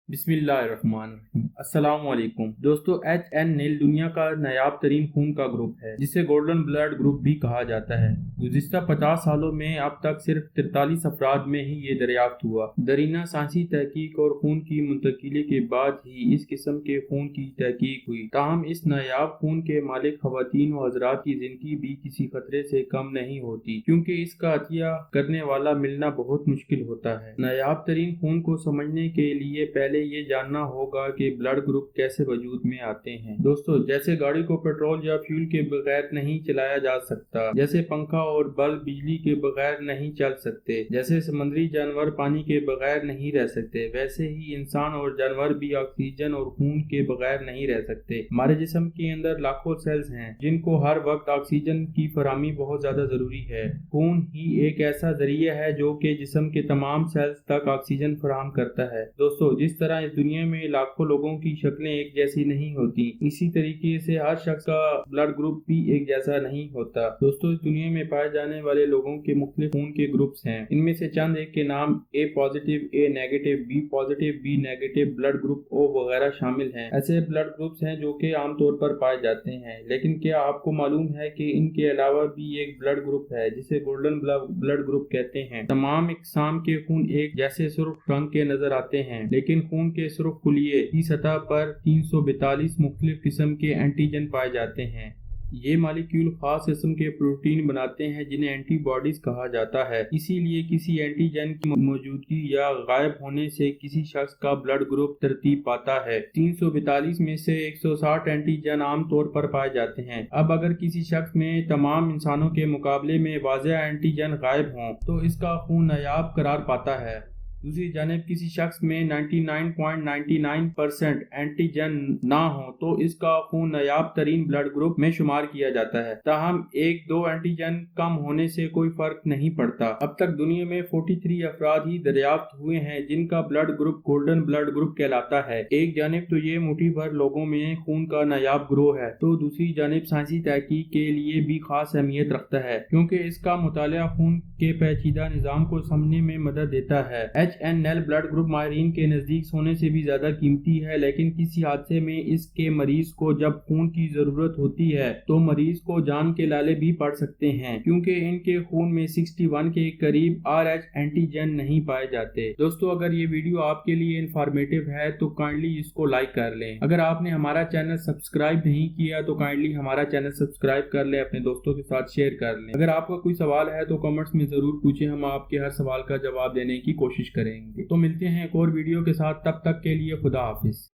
بسم اللہ الرحمن الرحیم۔ السلام علیکم دوستو، ایچ این نیل دنیا کا نایاب ترین خون کا گروپ ہے جسے گولڈن بلڈ گروپ بھی کہا جاتا ہے۔ گزشتہ 50 سالوں میں اب تک صرف 43 افراد میں ہی یہ دریافت ہوا۔ درینہ سائنسی تحقیق اور خون کی منتقلی کے بعد ہی اس قسم کے خون کی تحقیق ہوئی، تاہم اس نایاب خون کے مالک خواتین و حضرات کی زندگی بھی کسی خطرے سے کم نہیں ہوتی، کیونکہ اس کا عطیہ کرنے والا ملنا بہت مشکل ہوتا ہے۔ نایاب ترین خون کو سمجھنے کے لیے پہلے یہ جاننا ہوگا کہ بلڈ گروپ کیسے وجود میں آتے ہیں۔ دوستو، جیسے گاڑی کو پیٹرول یا فیول کے بغیر نہیں چلایا جا سکتا، جیسے پنکھا اور بلب بجلی کے بغیر نہیں چل سکتے، جیسے سمندری جانور پانی کے بغیر نہیں رہ سکتے، ویسے ہی انسان اور جانور بھی آکسیجن اور خون کے بغیر نہیں رہ سکتے۔ ہمارے جسم کے اندر لاکھوں سیلز ہیں جن کو ہر وقت آکسیجن کی فراہمی بہت زیادہ ضروری ہے۔ خون ہی ایک ایسا ذریعہ ہے جو کہ جسم کے تمام سیلز تک آکسیجن فراہم کرتا ہے۔ دوستو، جس طرح اس دنیا میں لاکھوں لوگوں کی شکلیں ایک جیسی نہیں ہوتی، اسی طریقے سے ہر شخص کا بلڈ گروپ بھی ایک جیسا نہیں ہوتا۔ دوستو، اس دنیا میں پائے جانے والے لوگوں کے مختلف خون کے گروپس ہیں۔ ان میں سے چند ایک کے نام A positive, A negative, B positive, B negative blood group, O وغیرہ شامل ہیں۔ ایسے بلڈ گروپس ہیں جو کہ عام طور پر پائے جاتے ہیں، لیکن کیا آپ کو معلوم ہے کہ ان کے علاوہ بھی ایک بلڈ گروپ ہے جسے گولڈن بلڈ گروپ کہتے ہیں؟ تمام اقسام کے خون ایک جیسے سرخ رنگ کے نظر آتے ہیں، لیکن خون کے سرخ خلیے کی سطح پر 342 مختلف قسم کے اینٹیجن پائے جاتے ہیں۔ یہ مالیکیول خاص قسم کے پروٹین بناتے ہیں جنہیں اینٹی باڈیز کہا جاتا ہے۔ اسی لیے کسی اینٹیجن کی موجودگی یا غائب ہونے سے کسی شخص کا بلڈ گروپ ترتیب پاتا ہے۔ 342 میں سے 160 اینٹیجن عام طور پر پائے جاتے ہیں۔ اب اگر کسی شخص میں تمام انسانوں کے مقابلے میں واضح اینٹیجن غائب ہوں تو اس کا خون نایاب قرار پاتا ہے۔ دوسری جانب کسی شخص میں 99.99% اینٹیجن نہ ہو تو اس کا خون نایاب ترین بلڈ گروپ میں شمار کیا جاتا ہے، تاہم ایک دو اینٹیجن کم ہونے سے کوئی فرق نہیں پڑتا۔ اب تک دنیا میں 43 افراد ہی دریافت ہوئے ہیں جن کا blood group golden blood group کہلاتا ہے۔ ایک جانب تو یہ مٹھی بھر لوگوں میں خون کا نایاب گروہ ہے، تو دوسری جانب سائنسی تحقیق کے لیے بھی خاص اہمیت رکھتا ہے، کیونکہ اس کا مطالعہ خون کے پیچیدہ نظام کو سمجھنے میں مدد دیتا ہے۔ H N L blood group ماہرین کے نزدیک سونے سے بھی زیادہ قیمتی ہے، لیکن کسی حادثے میں اس کے مریض کو جب خون کی ضرورت ہوتی ہے تو مریض کو جان کے لالے بھی پڑ سکتے ہیں، کیونکہ ان کے خون میں 61 کے قریب آر ایچ اینٹیجن نہیں پائے جاتے۔ دوستو، اگر یہ ویڈیو آپ کے لیے انفارمیٹیو ہے تو کائنڈلی اس کو لائک کر لیں۔ اگر آپ نے ہمارا چینل سبسکرائب نہیں کیا تو کائنڈلی ہمارا چینل سبسکرائب کر لیں، اپنے دوستوں کے ساتھ شیئر کر لیں۔ اگر آپ کا کوئی سوال ہے تو کمنٹس میں ضرور پوچھیں، ہم آپ کے ہر سوال کا جواب دینے کی کوشش کریں گے۔ تو ملتے ہیں ایک اور ویڈیو کے ساتھ، تب تک کے لیے خدا حافظ۔